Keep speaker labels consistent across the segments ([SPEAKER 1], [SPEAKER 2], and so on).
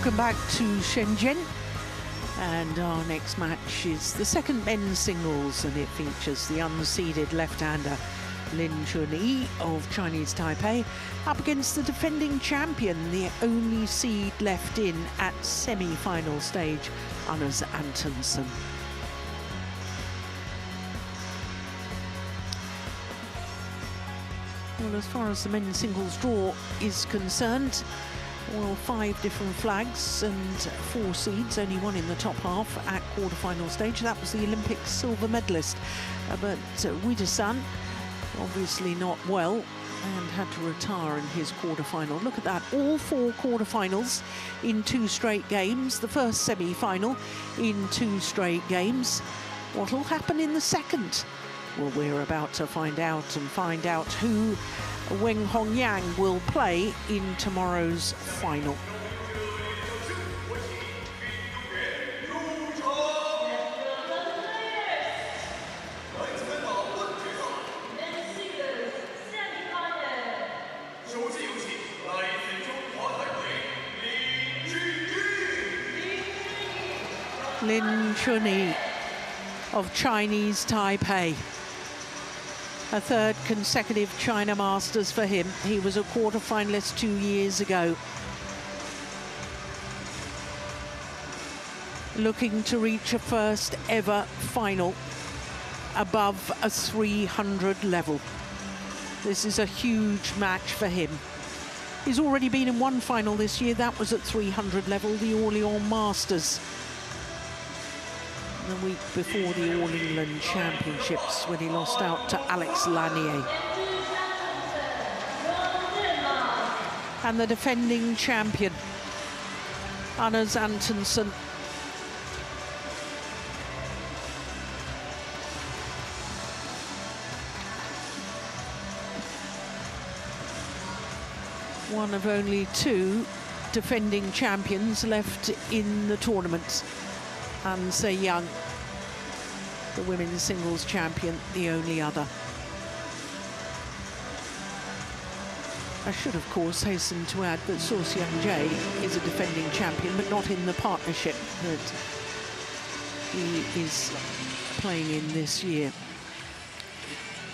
[SPEAKER 1] Welcome back to Shenzhen. And our next match is the second men's singles, and it features the unseeded left-hander Lin Chun-Yi of Chinese Taipei up against the defending champion, the only seed left in at semi-final stage, Antonsen. Well, as far as the men's singles draw is concerned, well, 5 different flags and 4 seeds, only one in the top half at quarter-final stage. That was the Olympic silver medalist. But Widersan, obviously not well, and had to retire in his quarter-final. Look at that, all 4 quarter-finals in 2 straight games. The first semi-final in 2 straight games. What'll happen in the second? Well, we're about to find out who Weng Hongyang will play in tomorrow's final. Lin Chun-Yi of Chinese Taipei. A 3rd consecutive China Masters for him. He was a quarter-finalist 2 years ago. Looking to reach a first ever final above a 300 level. This is a huge match for him. He's already been in 1 final this year. That was at 300 level, the Orléans Masters. The week before the All England Championships, when he lost out to Alex Lanier. And the defending champion, Antonsen. One of only 2 defending champions left in the tournament. And Se Young, the women's singles champion, the only other. I should, of course, hasten to add that So Young-jae is a defending champion, but not in the partnership that he is playing in this year.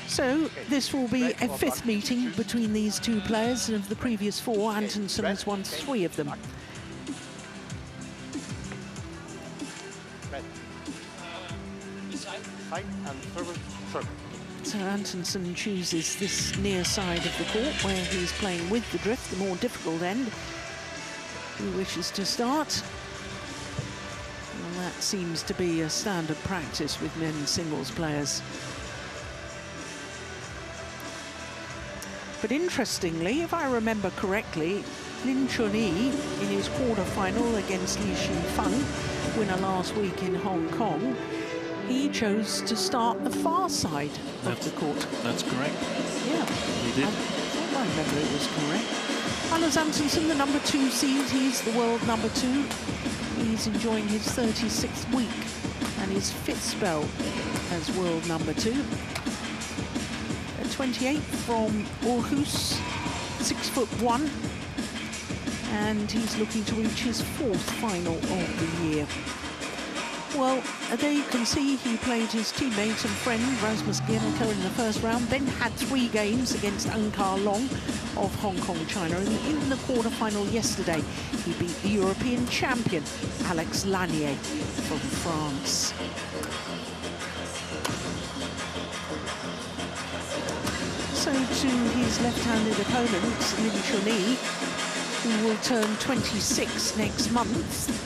[SPEAKER 1] So this will be a 5th meeting between these 2 players, and of the previous 4, Antonsen has won 3 of them. So Antonsen chooses this near side of the court where he's playing with the drift, the more difficult end. He wishes to start. And that seems to be a standard practice with men's singles players. But interestingly, if I remember correctly, Lin Chun-Yi in his quarter-final against Li Xinfeng, winner last week in Hong Kong, he chose to start the far side of the court.
[SPEAKER 2] That's correct.
[SPEAKER 1] Yeah.
[SPEAKER 2] He did.
[SPEAKER 1] I thought I remember it was correct. Antonsen, the number 2 seed, he's the world number 2. He's enjoying his 36th week and his 5th spell as world number 2. At 28 from Aarhus, 6'1", and he's looking to reach his 4th final of the year. Well, there you can see he played his teammate and friend Rasmus Gienke in the 1st round, then had 3 games against Ankar Long of Hong Kong, China. And in the quarter-final yesterday, he beat the European champion, Alex Lanier from France. So to his left-handed opponent, Lin Chun-Yi, who will turn 26 next month.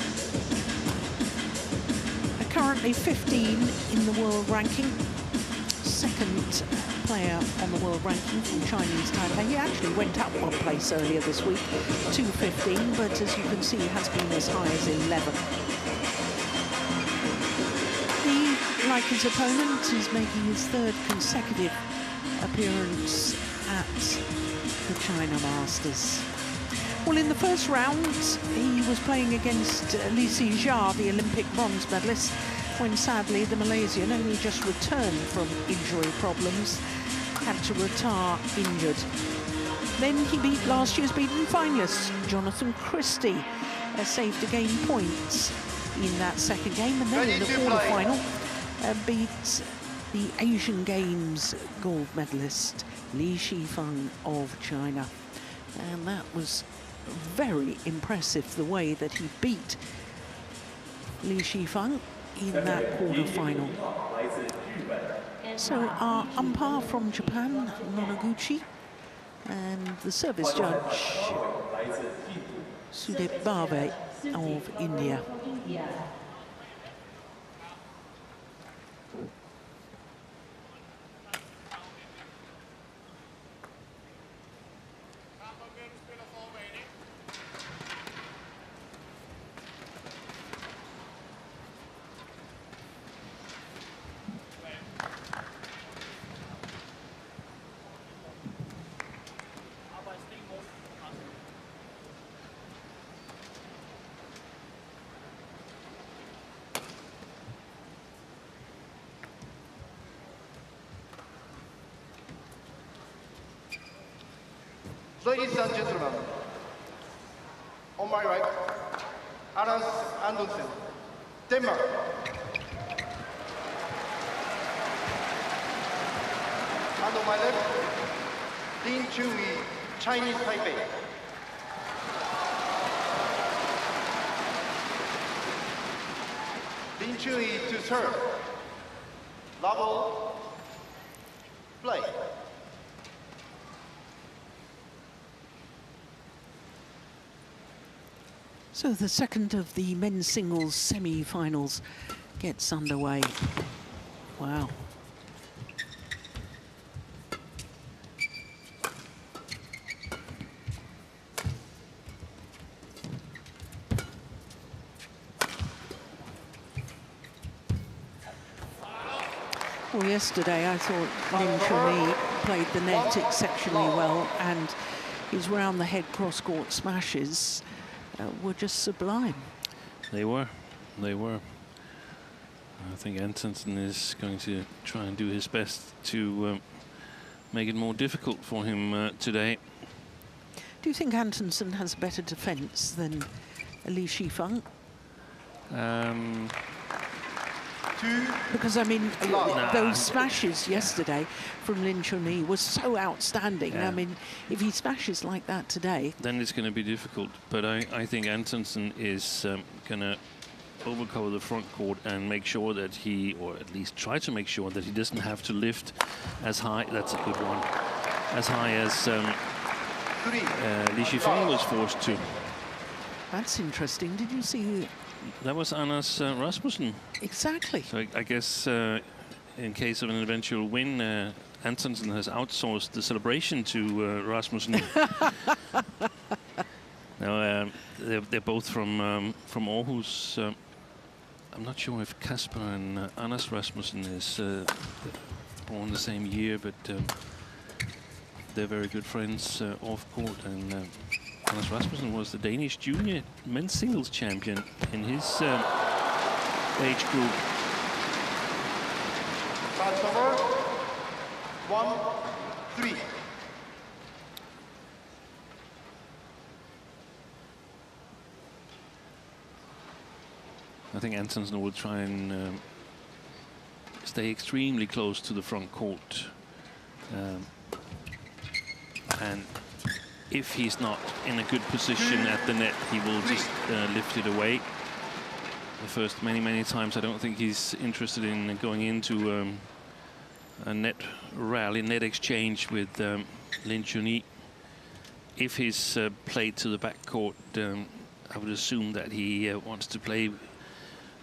[SPEAKER 1] Currently 15 in the world ranking, 2nd player on the world ranking from Chinese Taipei. He actually went up 1 place earlier this week to 15, but as you can see, has been as high as 11. He, like his opponent, is making his 3rd consecutive appearance at the China Masters. Well, in the 1st round, he was playing against Li Xijia, the Olympic bronze medalist, when sadly the Malaysian, only just returned from injury problems, had to retire injured. Then he beat last year's beaten finalist, Jonathan Christie, saved to gain points in that second game, and then in the quarterfinal beat the Asian Games gold medalist Li Shifeng of China. And that was very impressive, the way that he beat Li Shifeng in that quarterfinal. So our umpire from Japan, Nonoguchi, and the service judge, Sudirman of India.
[SPEAKER 2] Ladies and gentlemen, on my right, Antonsen, Denmark. And on my left, Lin Chun-Yi, Chinese Taipei. Lin Chun-Yi to serve. Level, play.
[SPEAKER 1] So the second of the men's singles semi-finals gets underway. Wow. Well, yesterday I thought Lin Chun-Yi played the net exceptionally well, and his round-the-head cross-court smashes were just sublime.
[SPEAKER 3] They were. They were. I think Antonsen is going to try and do his best to make it more difficult for him today.
[SPEAKER 1] Do you think Antonsen has better defence than Li Shifeng? Because, I mean, those smashes yesterday from Lin Chun-Yi was so outstanding. Yeah. I mean, if he smashes like that today...
[SPEAKER 3] then it's going to be difficult. But I think Antonsen is going to overcover the front court and make sure that he, or at least try to make sure that he doesn't have to lift as high. That's a good one. As high as Li Shifeng was forced to.
[SPEAKER 1] That's interesting. Did you see...
[SPEAKER 3] That was Anders Rasmussen.
[SPEAKER 1] Exactly.
[SPEAKER 3] So I guess in case of an eventual win, Antonsen has outsourced the celebration to Rasmussen. Now they're both from Aarhus. I'm not sure if Kasper and Anders Rasmussen is born the same year, but they're very good friends off court. And Anders Rasmussen was the Danish junior men's singles champion in his age group.
[SPEAKER 2] Starts over. 1-3.
[SPEAKER 3] I think Antonsen will try and stay extremely close to the front court. And if he's not in a good position at the net, he will just lift it away. The first many times, I don't think he's interested in going into a net rally, net exchange with Lin Chun-Yi. If he's played to the back court, I would assume that he wants to play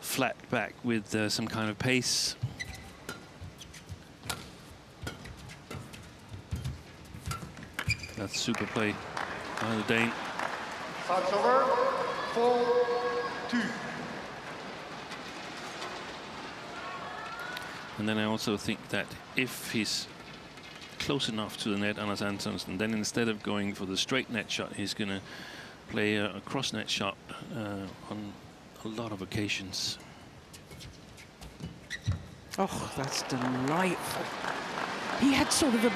[SPEAKER 3] flat back with some kind of pace. That's super play by the Dane.
[SPEAKER 2] Starts over. 4-2.
[SPEAKER 3] And then I also think that if he's close enough to the net, Anders Antonsen, then instead of going for the straight net shot, he's going to play a cross net shot on a lot of occasions.
[SPEAKER 1] Oh, that's delightful. He had sort of a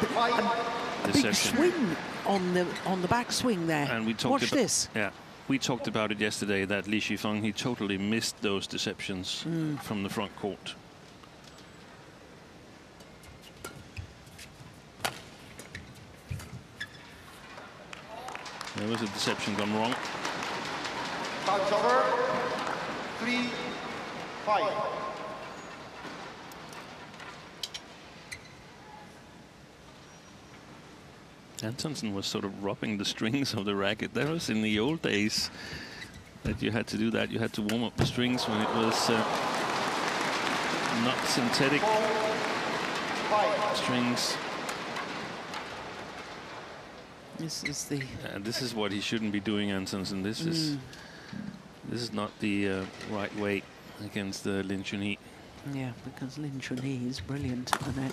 [SPEAKER 1] big swing on the backswing there.
[SPEAKER 3] And we talked
[SPEAKER 1] Watch
[SPEAKER 3] about
[SPEAKER 1] this.
[SPEAKER 3] Yeah, we talked about it yesterday, that Li Shifeng, he totally missed those deceptions from the front court. There was a deception gone wrong.
[SPEAKER 2] Time's over. 3-5.
[SPEAKER 3] Antonsen was sort of rubbing the strings of the racket. That was in the old days that you had to do that. You had to warm up the strings when it was not synthetic strings. This is what he shouldn't be doing, Antonsen. This is not the right way against Lin Chun-Yi.
[SPEAKER 1] Yeah, because Lin Chun-Yi is brilliant at the net.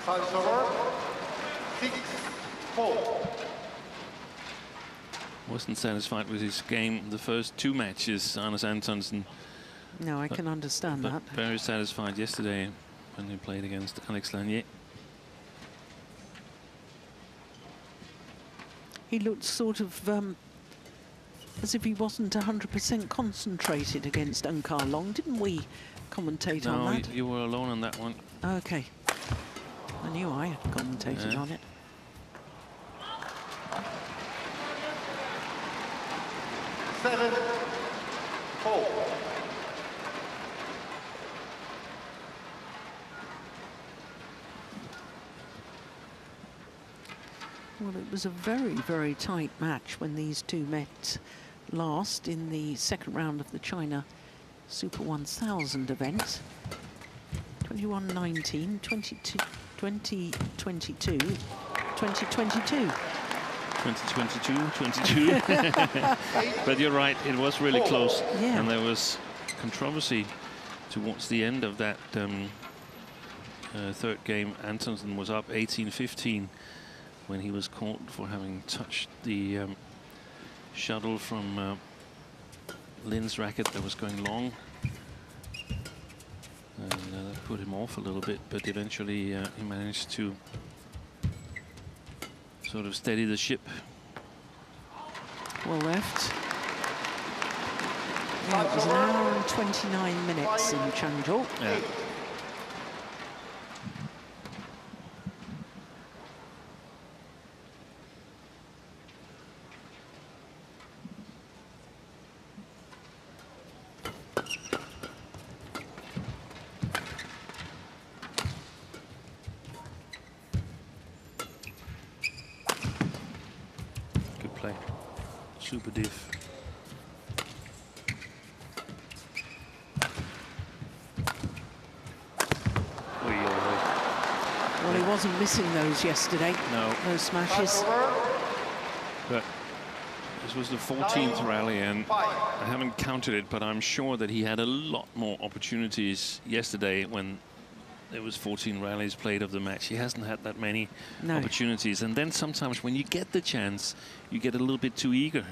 [SPEAKER 2] Time's over. 6-4.
[SPEAKER 3] Wasn't satisfied with his game the first two matches, Anders Antonsen.
[SPEAKER 1] No, I can understand that.
[SPEAKER 3] Very satisfied yesterday when he played against Alex Lanier.
[SPEAKER 1] He looked sort of as if he wasn't 100% concentrated against Eun Long, didn't we commentate on that?
[SPEAKER 3] No, you were alone on that one.
[SPEAKER 1] Okay. I knew I had commentated on it.
[SPEAKER 2] Seven, 4.
[SPEAKER 1] Well, it was a very, very tight match when these two met last in the second round of the China Super 1000 event. 21-19, 2022, 2022.
[SPEAKER 3] 22. But you're right, it was really close.
[SPEAKER 1] Yeah.
[SPEAKER 3] And there was controversy towards the end of that third game. Antonsen was up 18-15 when he was caught for having touched the shuttle from Lin's racket that was going long. And that put him off a little bit, but eventually he managed to sort of steady the ship.
[SPEAKER 1] Well left. Yeah, it was an hour and 29 minutes in Changzhou.
[SPEAKER 3] Yeah. Super diff.
[SPEAKER 1] Well, he wasn't missing those yesterday.
[SPEAKER 3] No.
[SPEAKER 1] Those smashes.
[SPEAKER 3] But this was the 14th rally, and I haven't counted it, but I'm sure that he had a lot more opportunities yesterday when there was 14 rallies played of the match. He hasn't had that many opportunities. And then sometimes when you get the chance, you get a little bit too eager.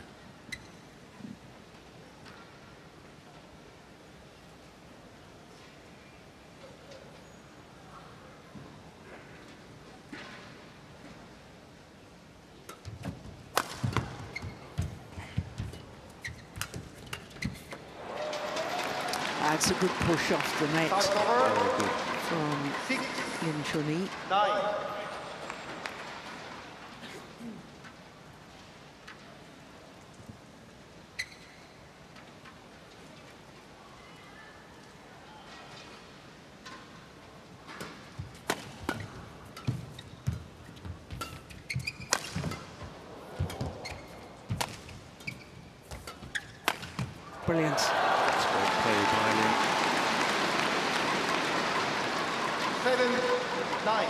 [SPEAKER 1] That's a good push off the net.
[SPEAKER 3] Very good.
[SPEAKER 1] From Lin Chun-Yi.
[SPEAKER 2] 9.
[SPEAKER 1] Brilliant.
[SPEAKER 3] That's great play by Lin.
[SPEAKER 2] 7-9.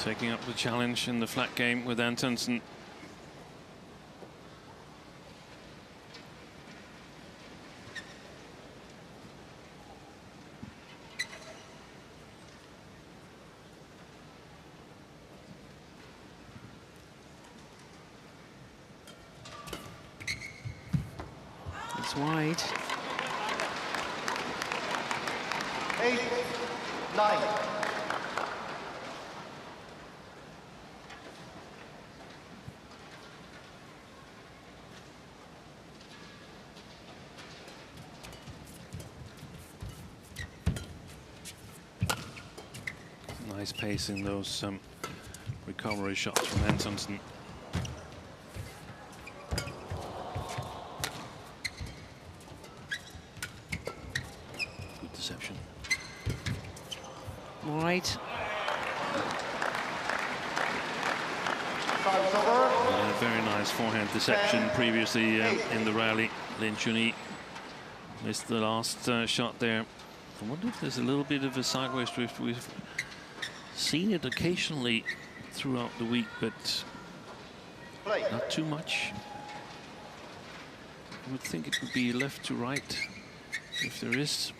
[SPEAKER 3] Taking up the challenge in the flat game with Antonsen.
[SPEAKER 1] It's wide.
[SPEAKER 2] 8-9.
[SPEAKER 3] Nice pace in those recovery shots from Antonsen. Good deception.
[SPEAKER 1] Right.
[SPEAKER 3] Very nice forehand deception previously in the rally. Lin Chun-Yi missed the last shot there. I wonder if there's a little bit of a sideways drift. We've seen it occasionally throughout the week, but not too much. I would think it would be left to right if there is.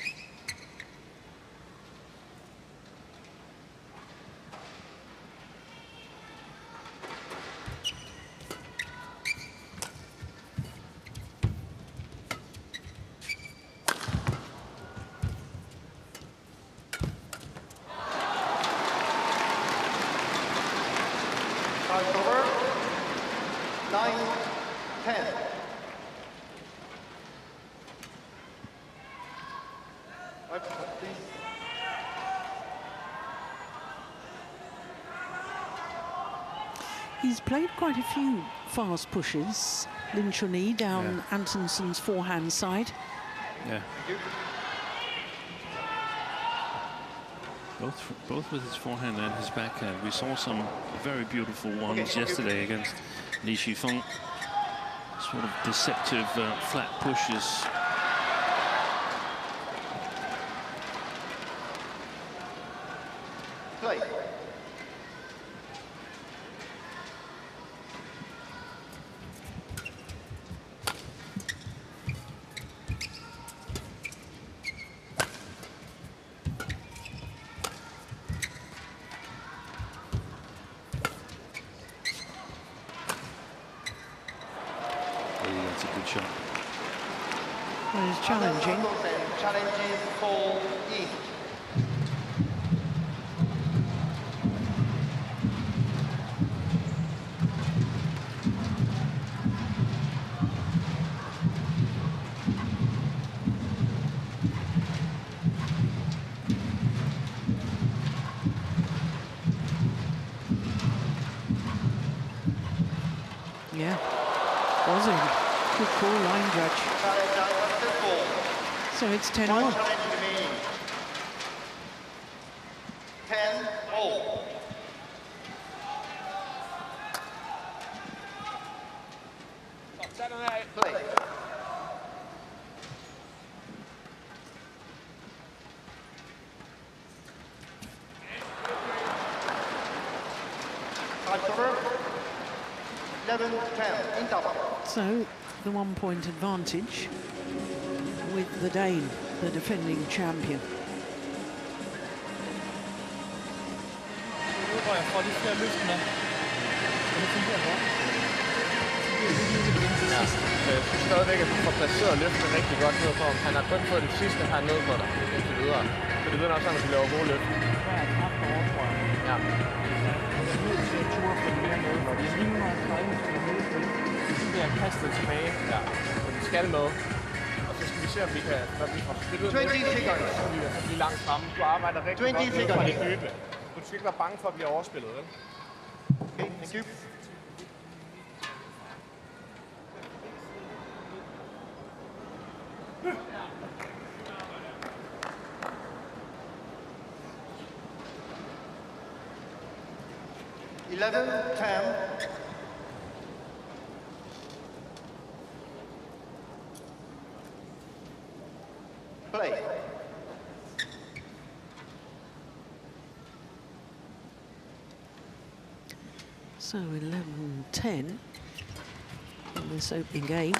[SPEAKER 1] He's played quite a few fast pushes. Lin Chun-Yi down Antonsen's forehand side.
[SPEAKER 3] Yeah. Both with his forehand and his backhand. We saw some very beautiful ones yesterday against Li Shifeng. Sort of deceptive flat pushes.
[SPEAKER 2] Play.
[SPEAKER 3] That's a good shot.
[SPEAKER 1] Well, he's challenging.
[SPEAKER 2] Challenging fall in.
[SPEAKER 1] Yeah, was it? Good call, line judge. So it's 10 all.
[SPEAKER 2] 10 all. Play. Time's over. 11-10 in double.
[SPEAKER 1] So the 1 point advantage with the Dane, the defending champion.
[SPEAKER 4] Jeg synes stadigvæk, at du får placeret løftet rigtig godt ned på ham. Han har kun fået det sidste her ned på dig indtil videre. Så det ved nok sådan, at du laver gode løft. Ja. Det er kastet tilbage. Ja. Så vi skal med. Og så skal vi se, om vi kan, når vi får spillet med, så kan vi blive langt fremme. Du arbejder rigtig godt for det løbe. Du skal ikke være bange for at blive overspillet, vel?
[SPEAKER 2] Okay, thank you. Play.
[SPEAKER 1] So 11-10 in this opening game.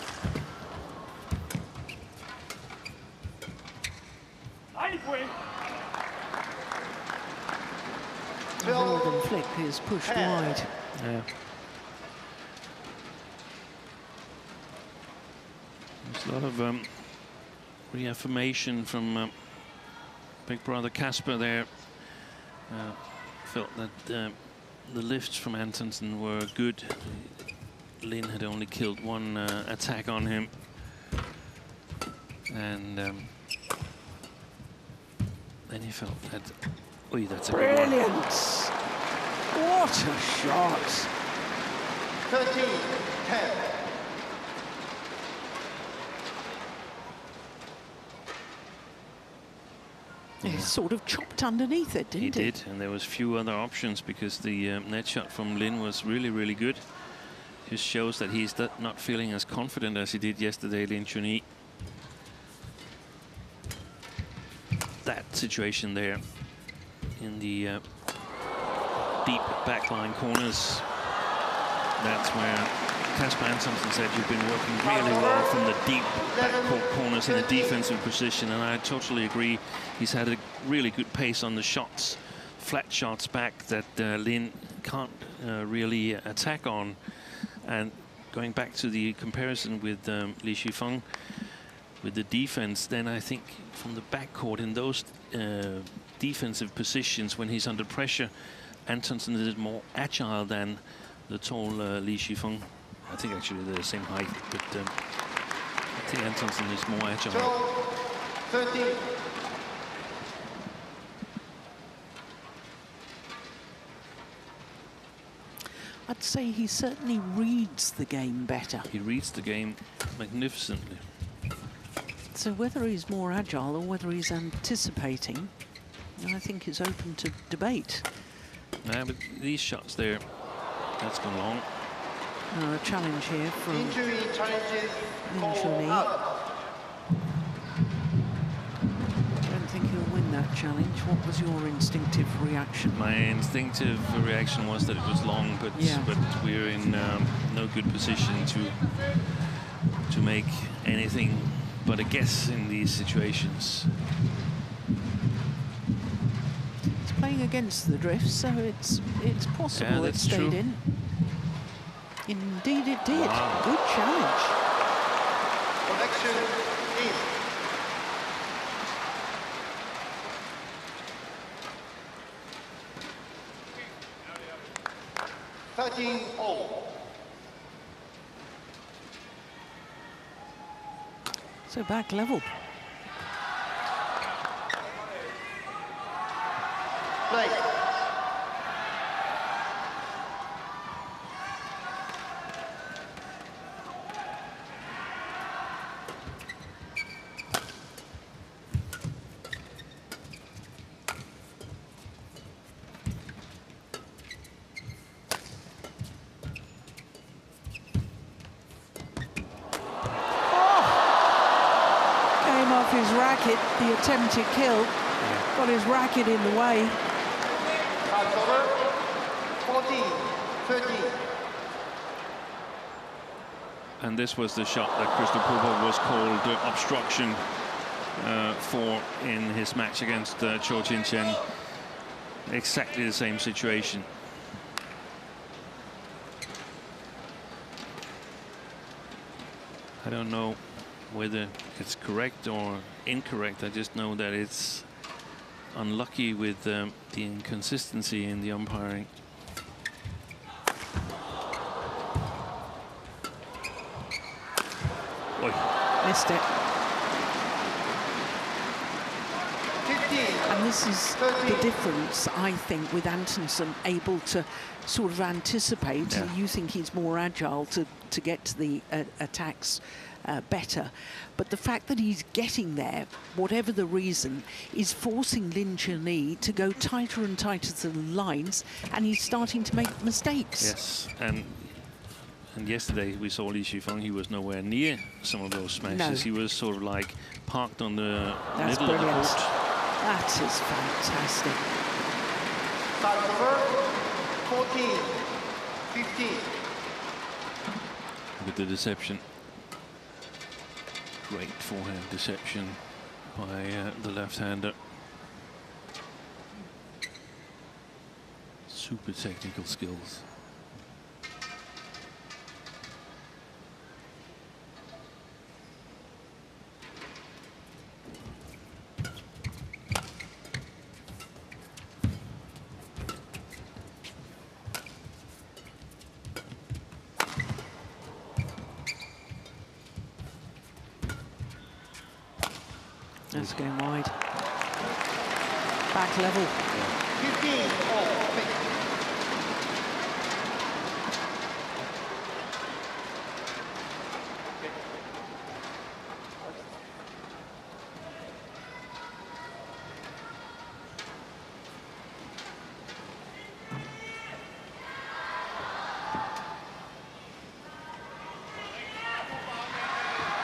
[SPEAKER 1] Golden Flick is pushed wide.
[SPEAKER 3] Yeah. There's a lot of reaffirmation from big brother Casper there. Felt that the lifts from Antonsen were good. Lin had only killed one attack on him. And then he felt that Oy, that's a good one.
[SPEAKER 1] Brilliant. What a shot.
[SPEAKER 2] 13-10.
[SPEAKER 1] He sort of chopped underneath it, didn't he?
[SPEAKER 3] He did, and there was few other options because the net shot from Lin was really, really good. Just shows that he's not feeling as confident as he did yesterday, Lin Chun-Yi. That situation there in the deep backline corners, that's where Kasper Antonsen said you've been working really well from the deep backcourt corners in a defensive position, and I totally agree. He's had a really good pace on the shots, flat shots back that Lin can't really attack on. And going back to the comparison with Li Shifeng, with the defense, then I think from the backcourt in those defensive positions when he's under pressure, Antonsen is more agile than the tall Li Shifeng. I think actually they're the same height, but I think Antonsen is more agile.
[SPEAKER 2] 13.
[SPEAKER 1] I'd say he certainly reads the game better.
[SPEAKER 3] He reads the game magnificently.
[SPEAKER 1] So whether he's more agile or whether he's anticipating, I think is open to debate.
[SPEAKER 3] Yeah, but these shots there, that's gone long.
[SPEAKER 1] A challenge here from
[SPEAKER 2] Lin Chun-Yi challenges
[SPEAKER 1] Lin Chun-Yi.
[SPEAKER 2] out.
[SPEAKER 1] I don't think he'll win that challenge. What was your instinctive reaction?
[SPEAKER 3] My instinctive reaction was that it was long, but we're in no good position to make anything but a guess in these situations.
[SPEAKER 1] It's playing against the drift, so it's possible it stayed in. Indeed it did.
[SPEAKER 3] Wow.
[SPEAKER 1] Good challenge.
[SPEAKER 2] Connection in. 13-all.
[SPEAKER 1] So back level.
[SPEAKER 2] Play.
[SPEAKER 1] His racket, the attempted kill, got his racket in the way.
[SPEAKER 2] Time's over. 14-13.
[SPEAKER 3] And this was the shot that Christoph Popov was called obstruction for in his match against Cho Chin-Chen. Exactly the same situation. I don't know whether it's correct or incorrect. I just know that it's unlucky with the inconsistency in the umpiring. Oy.
[SPEAKER 1] Missed it.
[SPEAKER 2] 15.
[SPEAKER 1] And this is the difference, I think, with Antonsen able to sort of anticipate.
[SPEAKER 3] Yeah.
[SPEAKER 1] You think he's more agile to get to the attacks better. But the fact that he's getting there, whatever the reason, is forcing Lin Chun-Yi to go tighter and tighter to the lines, and he's starting to make mistakes.
[SPEAKER 3] Yes, and yesterday we saw Li Shifeng. He was nowhere near some of those smashes.
[SPEAKER 1] No.
[SPEAKER 3] He was sort of like parked on the
[SPEAKER 1] That's
[SPEAKER 3] middle
[SPEAKER 1] brilliant.
[SPEAKER 3] of the court.
[SPEAKER 1] That is fantastic.
[SPEAKER 2] Time's over. 14-15.
[SPEAKER 3] With the deception. Great forehand deception by the left-hander. Super technical skills.
[SPEAKER 1] That's going wide. back level.
[SPEAKER 2] 15 all, mix.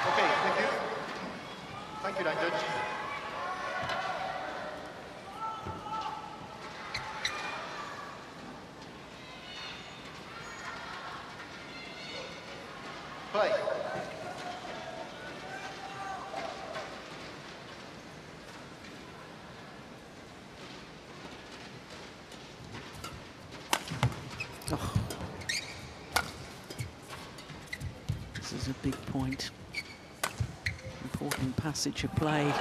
[SPEAKER 2] Okay, thank you. Thank you, judge. Play.
[SPEAKER 1] Oh. This is a big point. Important passage of play.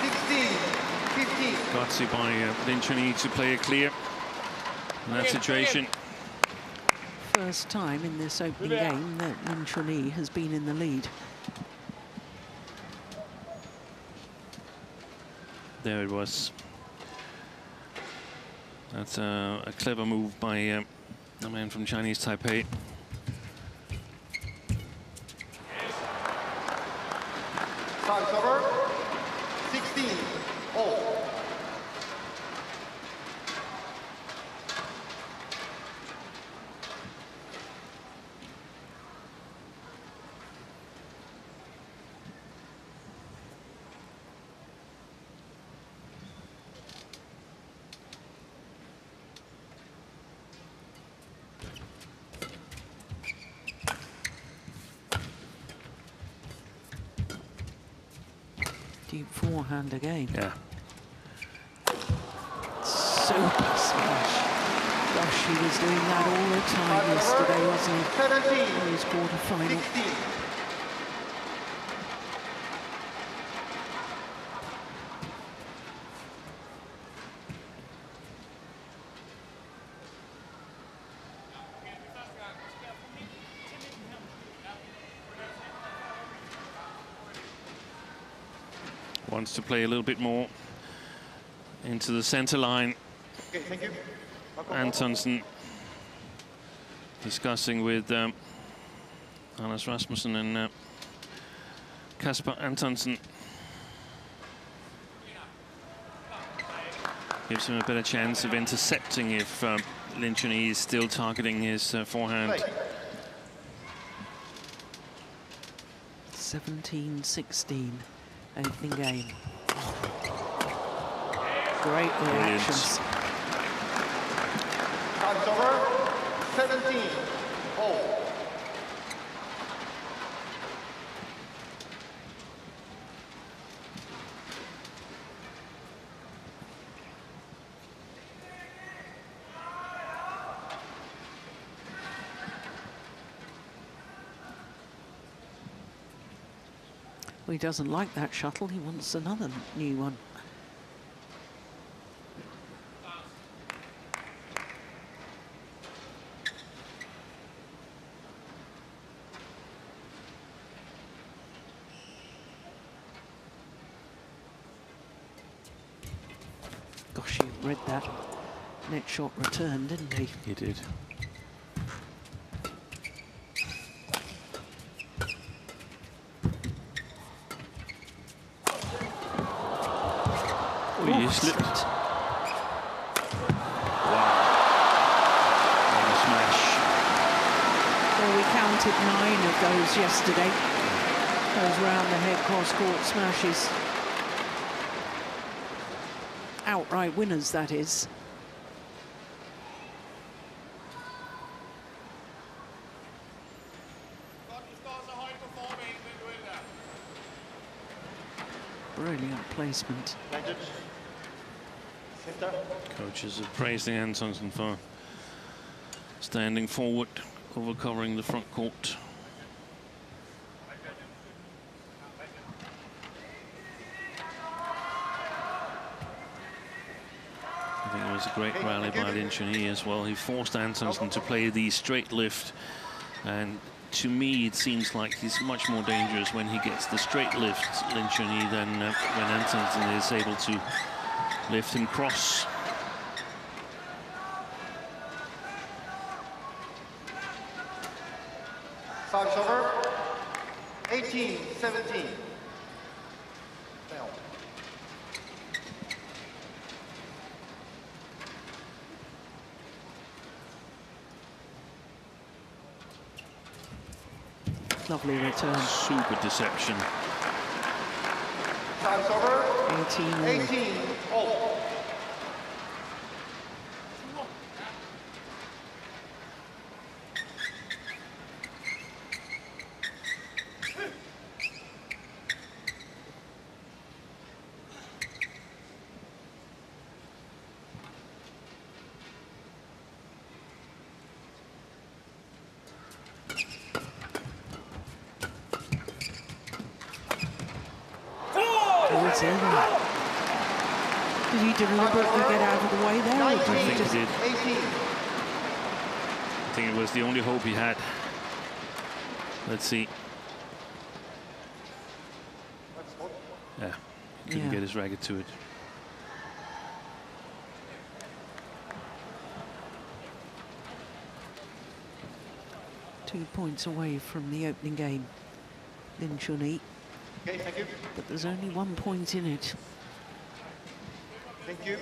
[SPEAKER 2] 16, 15.
[SPEAKER 3] Gutsy by Lin Chun-Yi to play it clear in that situation.
[SPEAKER 1] First time in this opening game that Lin Chun-Yi has been in the lead.
[SPEAKER 3] There it was. That's a clever move by the man from Chinese Taipei.
[SPEAKER 2] Time's over. 16 all.
[SPEAKER 1] Deep forehand again.
[SPEAKER 3] Yeah.
[SPEAKER 1] Super smash. Gosh, he was doing that all the time yesterday, wasn't he?
[SPEAKER 2] 17,
[SPEAKER 1] In his quarter-final.
[SPEAKER 2] 16.
[SPEAKER 3] Wants to play a little bit more into the center line.
[SPEAKER 2] Okay, thank you.
[SPEAKER 3] Antonsen discussing with Anders Rasmussen and Kasper Antonsen. Gives him a better chance of intercepting if Lin Chun-Yi is still targeting his forehand.
[SPEAKER 2] Play.
[SPEAKER 1] 17-16, opening game. Great reactions.
[SPEAKER 2] Time's over. 17 all.
[SPEAKER 1] Well, he doesn't like that shuttle. He wants another new one. Gosh, he read that net shot return, didn't he?
[SPEAKER 3] He did. Oh, he slipped. Wow. What a smash.
[SPEAKER 1] Well, we counted 9 of those yesterday. Those round the head cross-court smashes. Outright winners, that is. Brilliant placement.
[SPEAKER 3] Coaches are praising Antonsen for standing forward, overcovering the front court. I think it was a great rally by Lin Chun-Yi as well. He forced Antonsen to play the straight lift and to me, it seems like he's much more dangerous when he gets the straight lift, Lin Chun-Yi, than when Antonsen is able to lift and cross.
[SPEAKER 2] Service over. 18-17.
[SPEAKER 1] Lovely return.
[SPEAKER 3] Super deception.
[SPEAKER 2] Service over.
[SPEAKER 1] 18.
[SPEAKER 2] 18 all.
[SPEAKER 1] Did he deliberately get out of the way there? Or did he just...
[SPEAKER 3] I think it was the only hope he had. Let's see. Yeah, he couldn't get his racket to it.
[SPEAKER 1] Two points away from the opening game, Lin Chun-Yi.
[SPEAKER 2] Okay, thank you.
[SPEAKER 1] But there's only 1 point in it.
[SPEAKER 2] Thank you.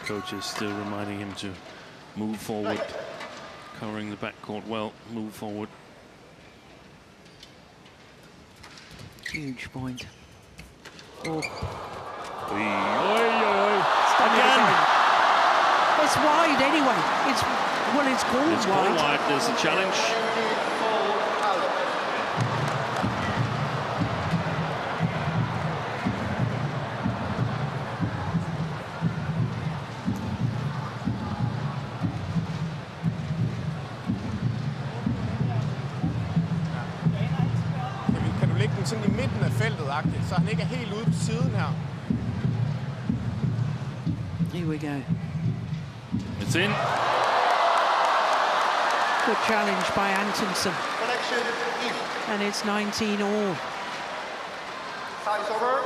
[SPEAKER 3] Coach is still reminding him to move forward, covering the backcourt well, move forward.
[SPEAKER 1] Huge point. Oh.
[SPEAKER 3] Again.
[SPEAKER 1] It's wide anyway. It's called
[SPEAKER 3] It's
[SPEAKER 1] wide.
[SPEAKER 3] called wide. There's a challenge.
[SPEAKER 4] Kan du lægge den sådan i midten af feltet-agtigt, så han ikke er helt ude på siden her?
[SPEAKER 1] Here we go.
[SPEAKER 3] It's in.
[SPEAKER 1] Good challenge by Antonsen.
[SPEAKER 2] Connection in.
[SPEAKER 1] And it's 19 all.
[SPEAKER 2] Service over.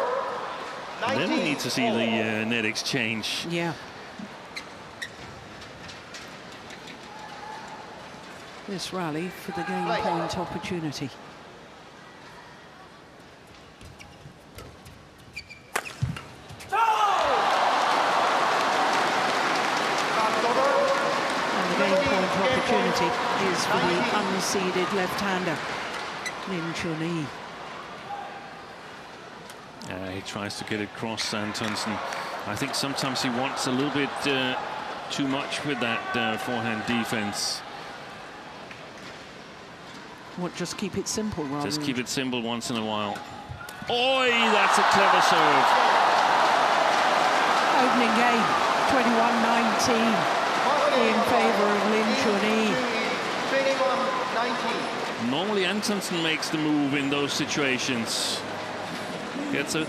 [SPEAKER 3] And then we
[SPEAKER 2] 19
[SPEAKER 3] need to see
[SPEAKER 2] all.
[SPEAKER 3] the net exchange.
[SPEAKER 1] Yeah. This rally for the game point opportunity. Opportunity is for the unseeded left-hander, Lin Chun-Yi.
[SPEAKER 3] He tries to get it across Antonsen. I think sometimes he wants a little bit too much with that forehand defense.
[SPEAKER 1] What, just keep it simple rather
[SPEAKER 3] Just
[SPEAKER 1] than...
[SPEAKER 3] keep it simple once in a while. Oi, that's a clever serve.
[SPEAKER 1] Opening game, 21-19. In favor of Lin Chun-Yi.
[SPEAKER 2] 21-19.
[SPEAKER 3] Normally Antonsen makes the move in those situations. Gets a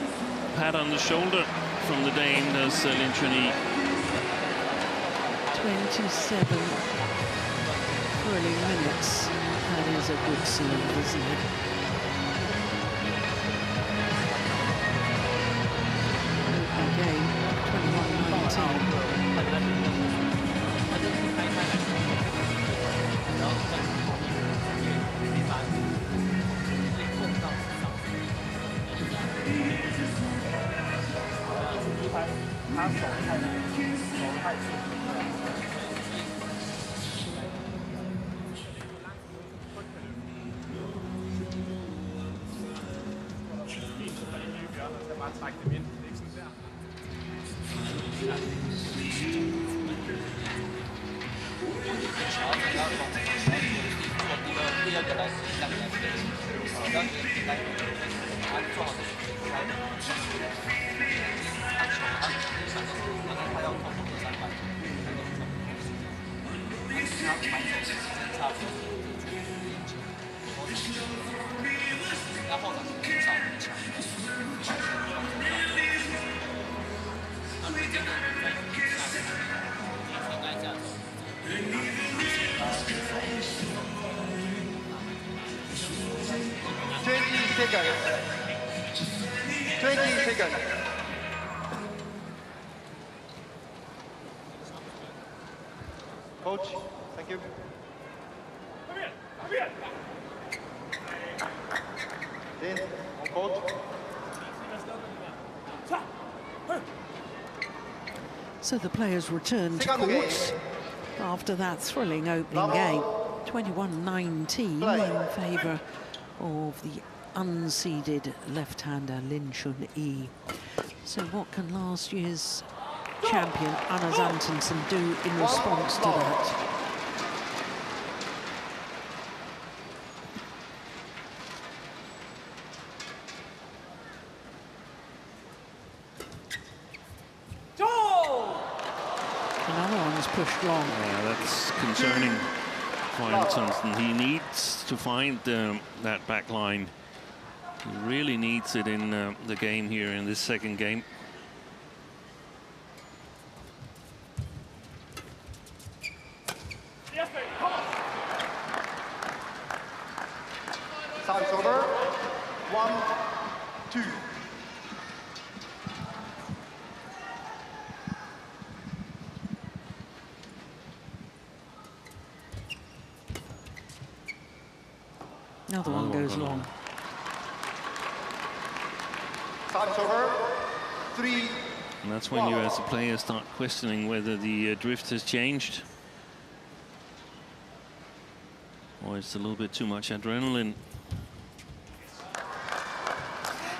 [SPEAKER 3] pat on the shoulder from the Dane, does Lin Chun-Yi.
[SPEAKER 1] 27 thrilling minutes. That is a good serve, isn't it? Opening game, 21-19.
[SPEAKER 2] seconds. 20 seconds. Coach, thank you. Then, on court.
[SPEAKER 1] So the players return to court after that thrilling opening game. 21-19 in favour of the unseeded left-hander Lin Chun-Yi. So what can last year's champion Antonsen do in response to that? Another one's pushed long.
[SPEAKER 3] Yeah, that's concerning for Antonsen. He needs to find that back line. He really needs it in the game here in this second game.
[SPEAKER 2] Service over. 1, 2.
[SPEAKER 1] Another one goes long.
[SPEAKER 2] Service over. 3.
[SPEAKER 3] And that's when you, as a player, start questioning whether the drift has changed. Or it's a little bit too much adrenaline.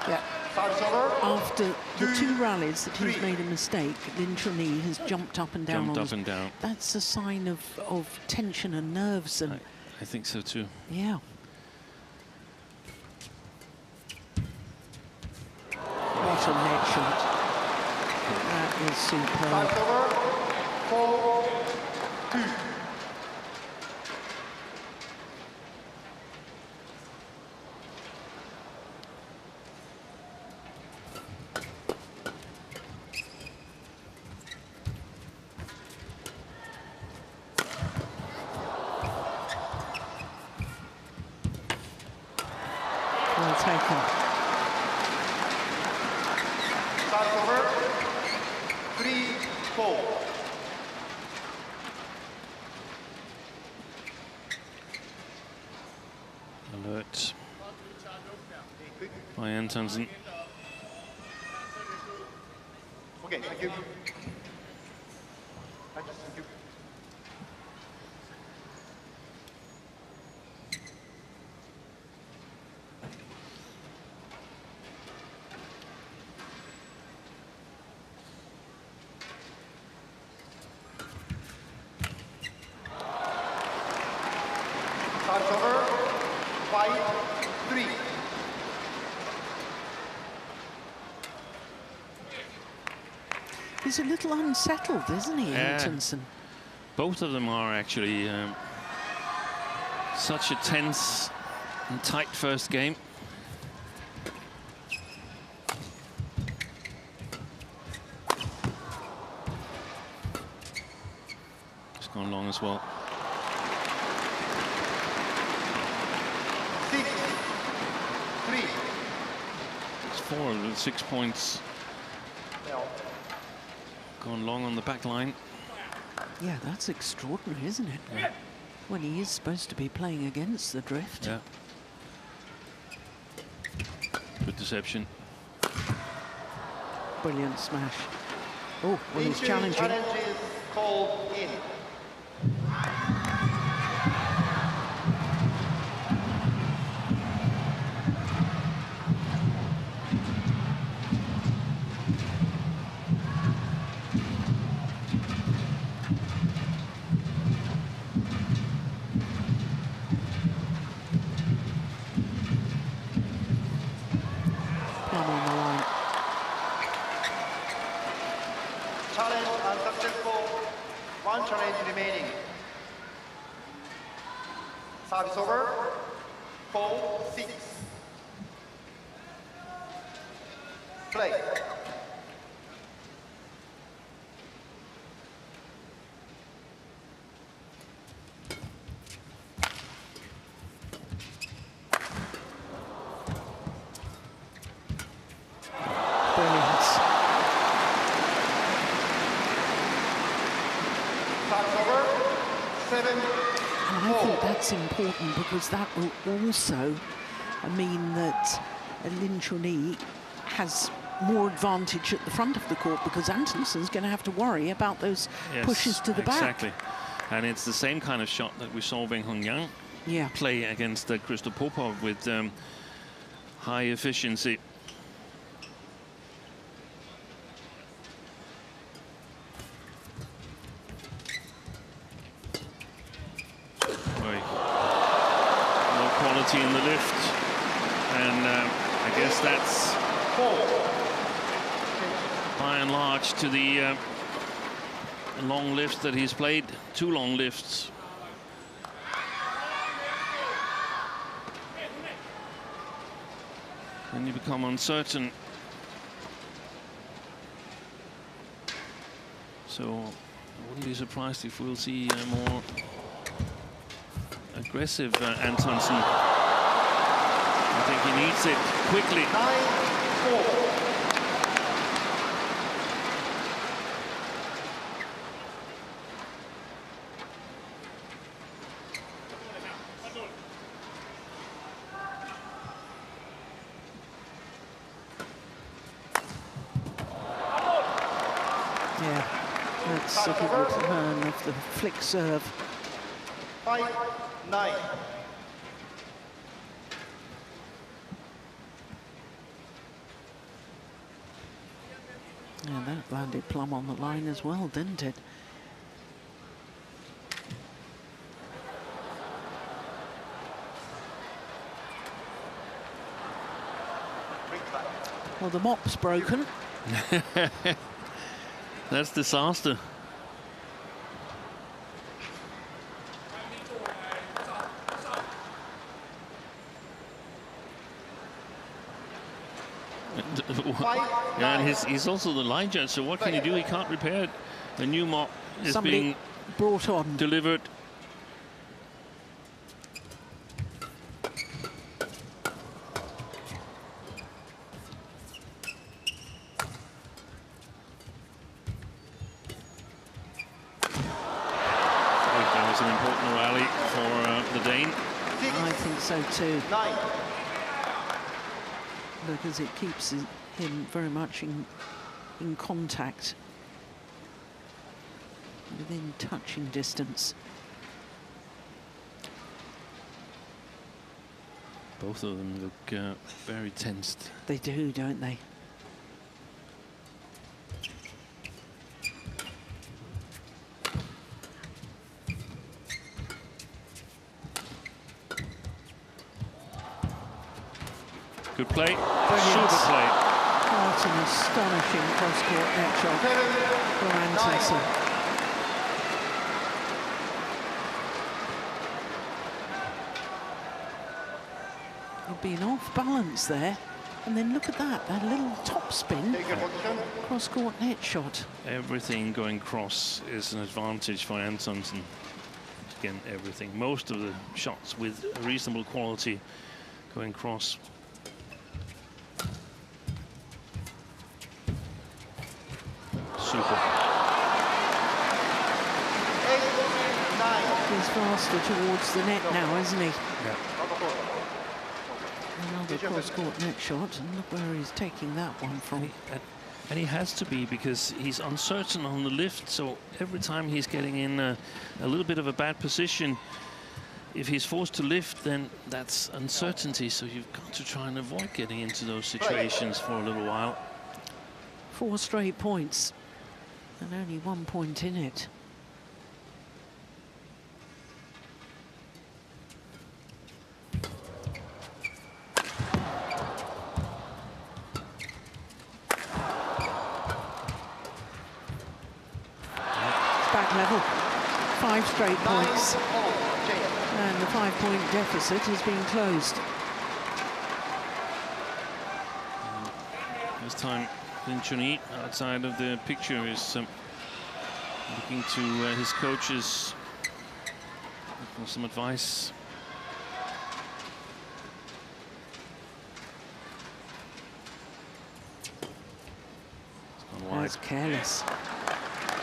[SPEAKER 1] Yeah.
[SPEAKER 2] Service over.
[SPEAKER 1] After the 2 rallies that he's made a mistake, Lin Chun-Yi has jumped up and down. That's a sign of tension and nerves. And
[SPEAKER 3] I think so too.
[SPEAKER 1] Yeah. What a net shot. That is superb.
[SPEAKER 2] Service over. 4, 2.
[SPEAKER 1] Well taken.
[SPEAKER 2] Service over. 3, 4.
[SPEAKER 3] Alert by Antonsen.
[SPEAKER 2] Okay, thank you. Thank you. Service over. 5, 3.
[SPEAKER 1] He's a little unsettled, isn't he, Antonsen?
[SPEAKER 3] Both of them are actually. Such a tense and tight first game. It's gone long as well.
[SPEAKER 2] 6, 3.
[SPEAKER 3] It's 4 of the 6 points gone long on the back line.
[SPEAKER 1] Yeah, that's extraordinary, isn't it? Yeah. When he is supposed to be playing against the drift.
[SPEAKER 3] Yeah. Good deception.
[SPEAKER 1] Brilliant smash. Oh, well, he's challenging.
[SPEAKER 2] Challenge is called in.
[SPEAKER 1] Plum on the line.
[SPEAKER 2] Challenge unsuccessful. 1 challenge remaining. Service over. 4, 6. Play.
[SPEAKER 1] And I think that's important because that will also mean that Lin Chun-Yi has more advantage at the front of the court because Antonsen's going to have to worry about those pushes to the back.
[SPEAKER 3] Exactly. And it's the same kind of shot that we saw Weng Hongyang play against Christo Popov with high efficiency. More quality in the lift, and I guess that's by and large to the long lifts that he's played. 2 long lifts. When you become uncertain. So I wouldn't be surprised if we'll see a more aggressive Antonsen. I think he needs it quickly.
[SPEAKER 2] 9-4.
[SPEAKER 1] That's a good return of the flick serve.
[SPEAKER 2] 5-9.
[SPEAKER 1] Yeah, that landed plumb on the line as well, didn't it? Well, the mop's broken.
[SPEAKER 3] That's disaster. Yeah, and he's also the line judge, so what can he do? He can't repair it. The new mop is being
[SPEAKER 1] brought on,
[SPEAKER 3] delivered. That was an important rally for the Dane.
[SPEAKER 1] I think so too.
[SPEAKER 2] 9.
[SPEAKER 1] Because it keeps him very much in contact, within touching distance.
[SPEAKER 3] Both of them look very tensed.
[SPEAKER 1] They do, don't they?
[SPEAKER 3] Good play. Super play.
[SPEAKER 1] What an astonishing cross-court net shot for Antonsen. He'd been off balance there. And then look at that little top spin. Cross-court net shot.
[SPEAKER 3] Everything going cross is an advantage for Antonsen. Again, everything. Most of the shots with reasonable quality going cross. Super.
[SPEAKER 2] 8-9.
[SPEAKER 1] He's faster towards the net now, isn't he?
[SPEAKER 3] Yeah.
[SPEAKER 1] Another cross-court net shot, and look where he's taking that one from.
[SPEAKER 3] And he has to be, because he's uncertain on the lift, so every time he's getting in a little bit of a bad position, if he's forced to lift, then that's uncertainty, so you've got to try and avoid getting into those situations for a little while.
[SPEAKER 1] 4 straight points, and only 1 point in it. Back level, 5 straight points, and the 5-point deficit has been closed.
[SPEAKER 3] This time, Lin Chun-Yi, outside of the picture, is looking to his coaches for some advice.
[SPEAKER 1] That's careless.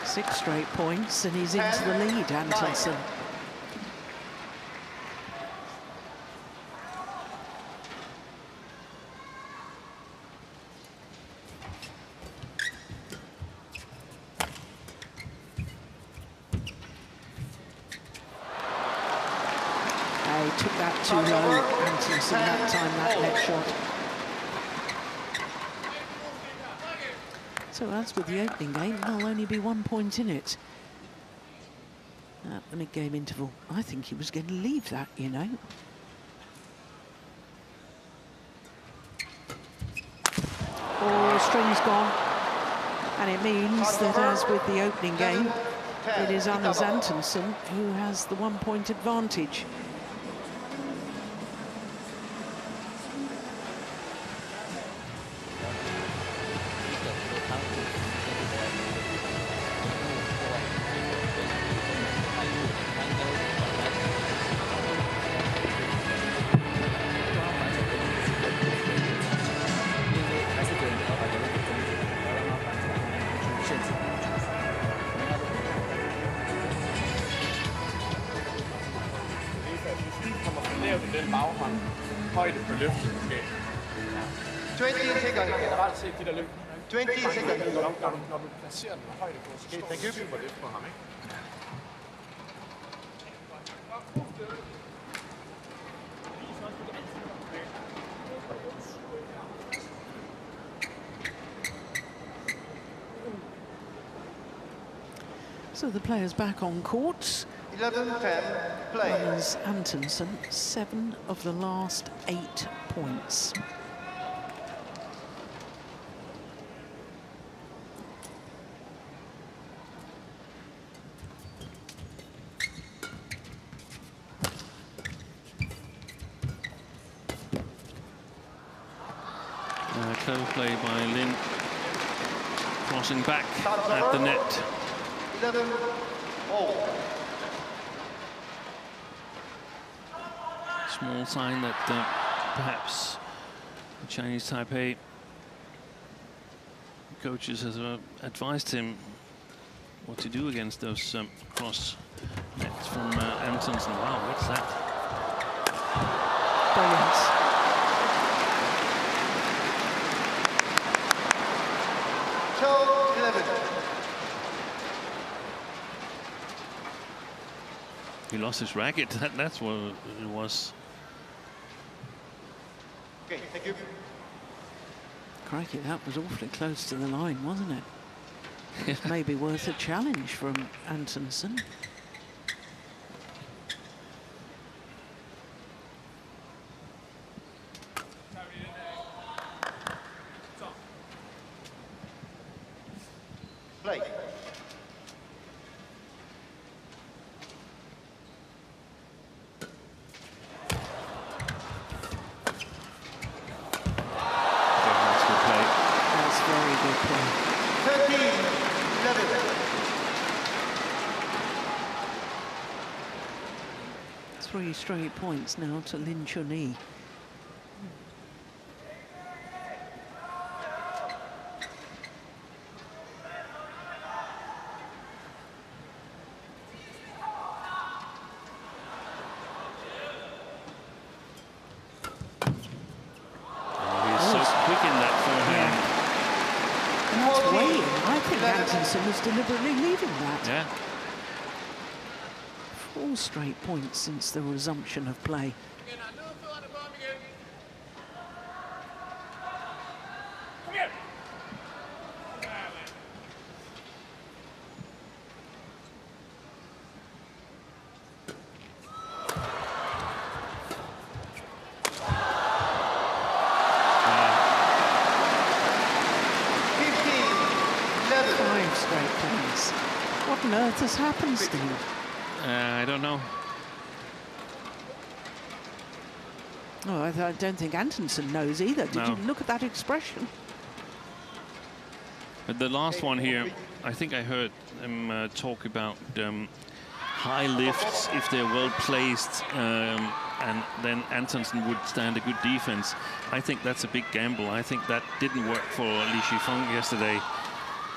[SPEAKER 1] 6 straight points, and he's into the lead, Antonsen. He took that too low, Antonsen, that time, that net shot. So as with the opening game, there'll only be 1 point in it. At the mid-game interval, I think he was going to leave that, you know. Oh, string's gone. And it means that, as with the opening game, it is Antonsen who has the 1 point advantage.
[SPEAKER 4] Den baghånd, højde på løftet måske.
[SPEAKER 2] 20 seconds.
[SPEAKER 4] Generelt set de der løft.
[SPEAKER 2] 20 seconds.
[SPEAKER 4] Når du placerer den højde på, så står du super lidt på ham, ikke?
[SPEAKER 1] So the players back on court.
[SPEAKER 2] 11-10, play.
[SPEAKER 1] As Antonsen, 7 of the last 8 points.
[SPEAKER 3] Clever play by Lin, crossing back at the net.
[SPEAKER 2] 11-all.
[SPEAKER 3] Small sign that perhaps the Chinese Taipei coaches has advised him what to do against those cross nets from Antonsen. Wow, what's that?
[SPEAKER 1] Brilliant.
[SPEAKER 3] He lost his racket. That's what it was.
[SPEAKER 2] Okay, thank you.
[SPEAKER 1] Crikey, that was awfully close to the line, wasn't it? It's maybe worth a challenge from Antonsen.
[SPEAKER 2] Play.
[SPEAKER 1] Very good play.
[SPEAKER 2] 13-11.
[SPEAKER 1] 3 straight points now to Lin Chun-Yi. Antonsen was deliberately leaving that.
[SPEAKER 3] Yeah.
[SPEAKER 1] 4 straight points since the resumption of play. What on earth has happened, Steve?
[SPEAKER 3] I don't know.
[SPEAKER 1] Oh, I don't think Antonsen knows either. Did
[SPEAKER 3] No.
[SPEAKER 1] you look at that expression?
[SPEAKER 3] But the last one here, I think I heard him talk about high lifts if they're well placed, and then Antonsen would stand a good defense. I think that's a big gamble. I think that didn't work for Li Shifeng yesterday.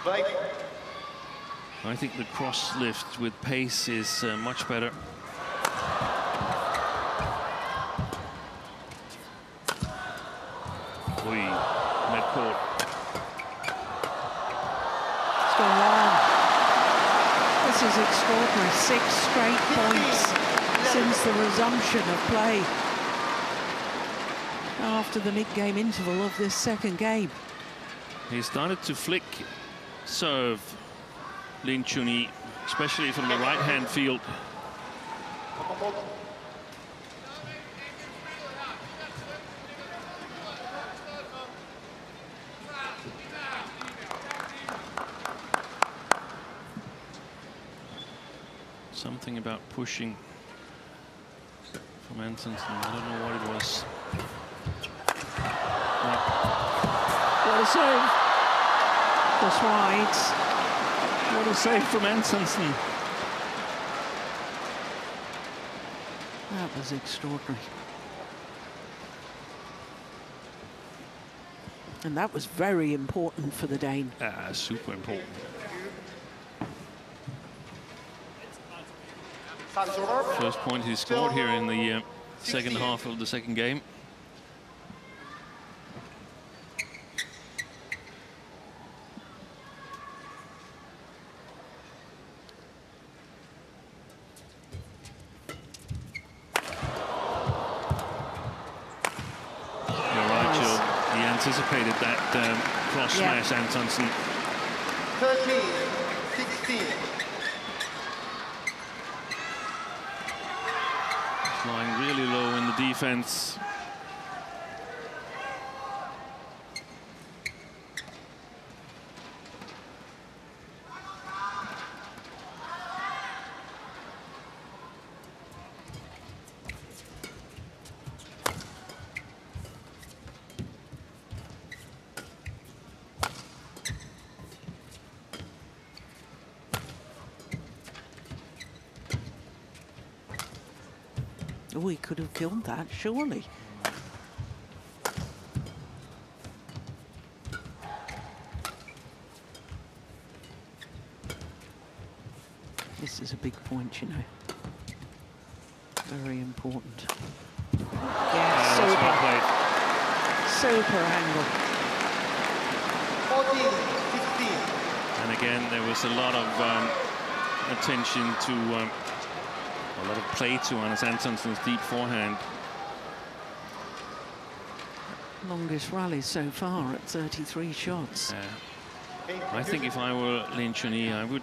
[SPEAKER 2] Right.
[SPEAKER 3] I think the cross lift with pace is much better. Mid-court.
[SPEAKER 1] It's gone long. This is extraordinary. 6 straight points. since the resumption of play after the mid-game interval of this second game.
[SPEAKER 3] He started to flick serve, Lin Chun-Yi, especially from the right-hand field. Something about pushing from Antonsen. I don't know what it was. What a save!
[SPEAKER 1] Just wide.
[SPEAKER 3] What a save from Antonsen.
[SPEAKER 1] That was extraordinary. And that was very important for the Dane.
[SPEAKER 3] Super important. First point he scored here in the second half of the second game. You're right, Jill. He anticipated that cross smash, Antonsen.
[SPEAKER 2] 13-16.
[SPEAKER 3] Lying really low in the defense.
[SPEAKER 1] Oh, he could have killed that, surely. This is a big point, you know. Very important. Yeah, super angle.
[SPEAKER 2] 14-16.
[SPEAKER 3] And again, there was a lot of attention to a lot of play to Anders Antonsen's deep forehand.
[SPEAKER 1] Longest rally so far at 33 shots.
[SPEAKER 3] I think if I were Lin Chun-Yi, I would,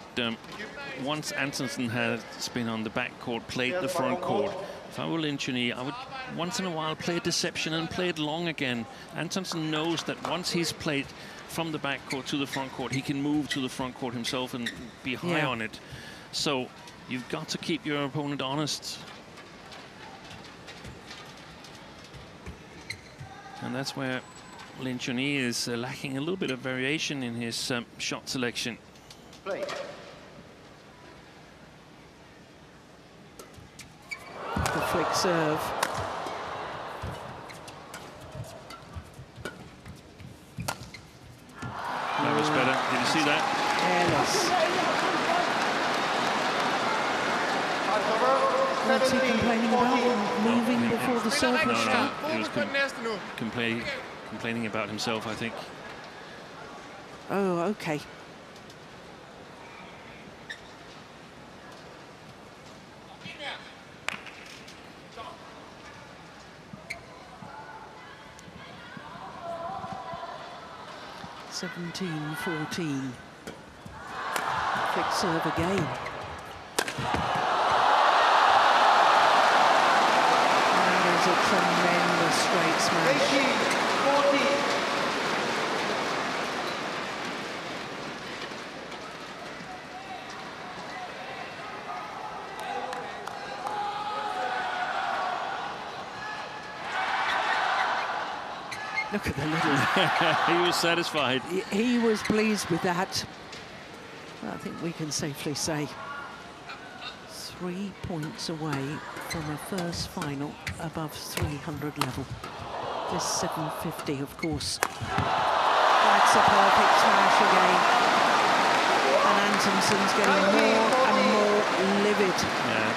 [SPEAKER 3] once Antonsen has been on the back court, played the front court, if I were Lin Chun-Yi, I would once in a while play deception and play it long again. Antonsen knows that once he's played from the back court to the front court, he can move to the front court himself and be high on it. So you've got to keep your opponent honest. And that's where Lin Chun-Yi is lacking a little bit of variation in his shot selection.
[SPEAKER 2] Play.
[SPEAKER 1] The flick serve.
[SPEAKER 3] That was better. Did you see that?
[SPEAKER 1] Yes. What's he complaining about? Moving before the serve was shot?
[SPEAKER 3] He was complaining about himself, I think.
[SPEAKER 1] Oh, okay. (17-14). Quick serve again. And there's a tremendous straight smash.
[SPEAKER 2] 18-14.
[SPEAKER 1] Look at the little...
[SPEAKER 3] He was satisfied.
[SPEAKER 1] He was pleased with that. I think we can safely say 3 points away from a first final above 300 level. This 750, of course. That's a perfect smash again. And Antonsen's getting more and more livid.
[SPEAKER 3] Yeah.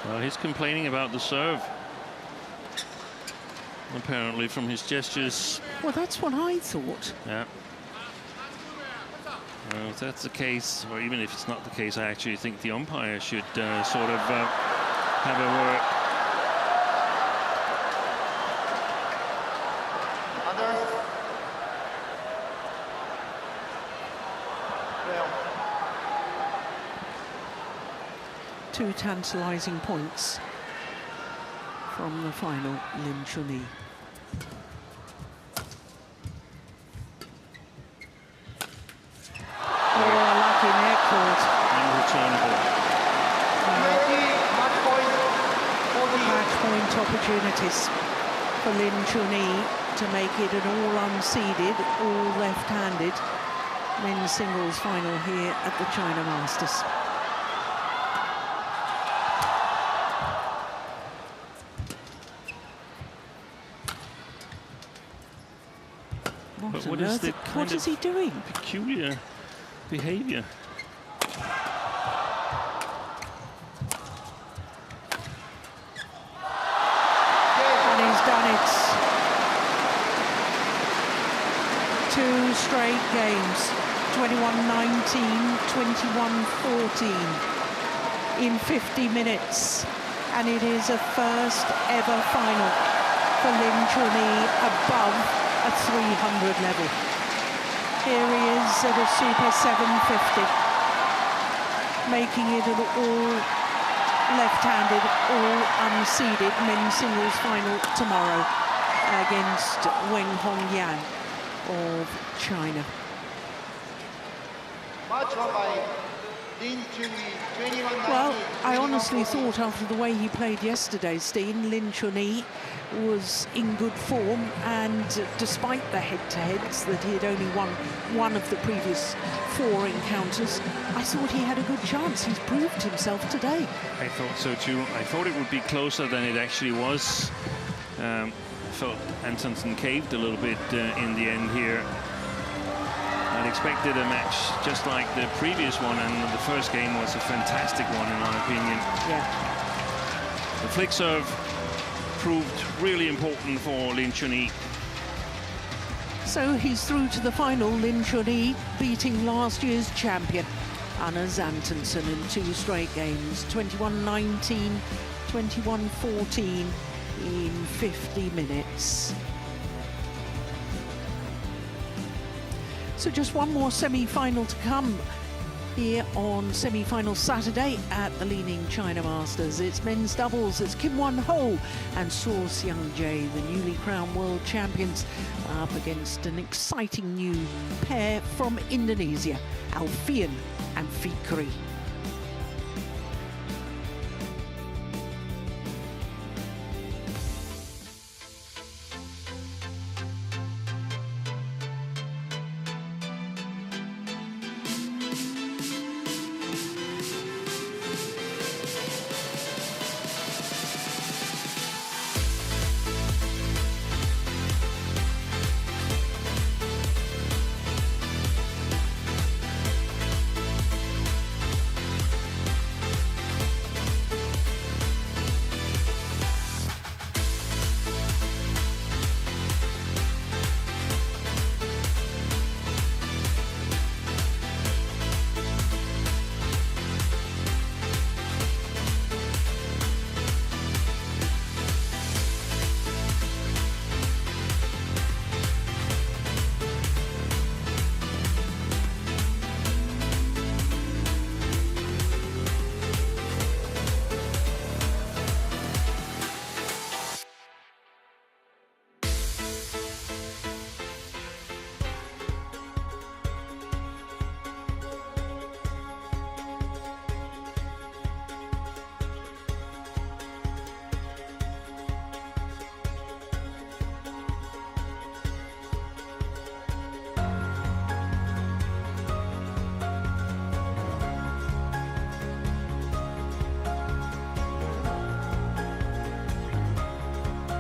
[SPEAKER 3] Well, he's complaining about the serve. apparently, from his gestures.
[SPEAKER 1] Well, that's what I thought.
[SPEAKER 3] Yeah. Well, if that's the case, or even if it's not the case, I actually think the umpire should sort of have a word.
[SPEAKER 2] Under. Well.
[SPEAKER 1] 2 tantalising points from the final, Lin Chun-Yi. Oh, a lucky net cord.
[SPEAKER 3] Unreturnable.
[SPEAKER 2] Match point. 40.
[SPEAKER 1] Match point opportunities for Lin Chun-Yi to make it an all-unseeded, all left-handed men's singles final here at the China Masters.
[SPEAKER 3] What is the
[SPEAKER 1] What is he doing?
[SPEAKER 3] peculiar behavior?
[SPEAKER 1] And he's done it. 2 straight games, 21-19, 21-14 in 50 minutes. And it is a first ever final for Lin Chun-Yi above a 300 level. Here he is at a Super 750, making it an all left-handed, all unseeded men's singles final tomorrow against Wen Hongyang of China.
[SPEAKER 2] Match won by Lin Chun-Yi, 21-19.
[SPEAKER 1] Well, I honestly thought after the way he played yesterday, Steen, Lin Chun-Yi was in good form, and despite the head-to-heads that he had only won one of the previous 4 encounters, I thought he had a good chance. He's proved himself today.
[SPEAKER 3] I thought so too. I thought it would be closer than it actually was. I felt Antonsen caved a little bit in the end here. I'd expected a match just like the previous one, and the first game was a fantastic one in my opinion.
[SPEAKER 1] Yeah.
[SPEAKER 3] The flick serve proved really important for Lin Chun-Yi.
[SPEAKER 1] So he's through to the final, Lin Chun-Yi beating last year's champion, Antonsen, in 2 straight games, 21-19, 21-14 in 50 minutes. So just one more semi-final to come here on semi-final Saturday at the Li-Ning China Masters. It's men's doubles. It's Kim Won-ho and Saw Seung-jae, the newly crowned world champions, up against an exciting new pair from Indonesia, Alfian and Fikri.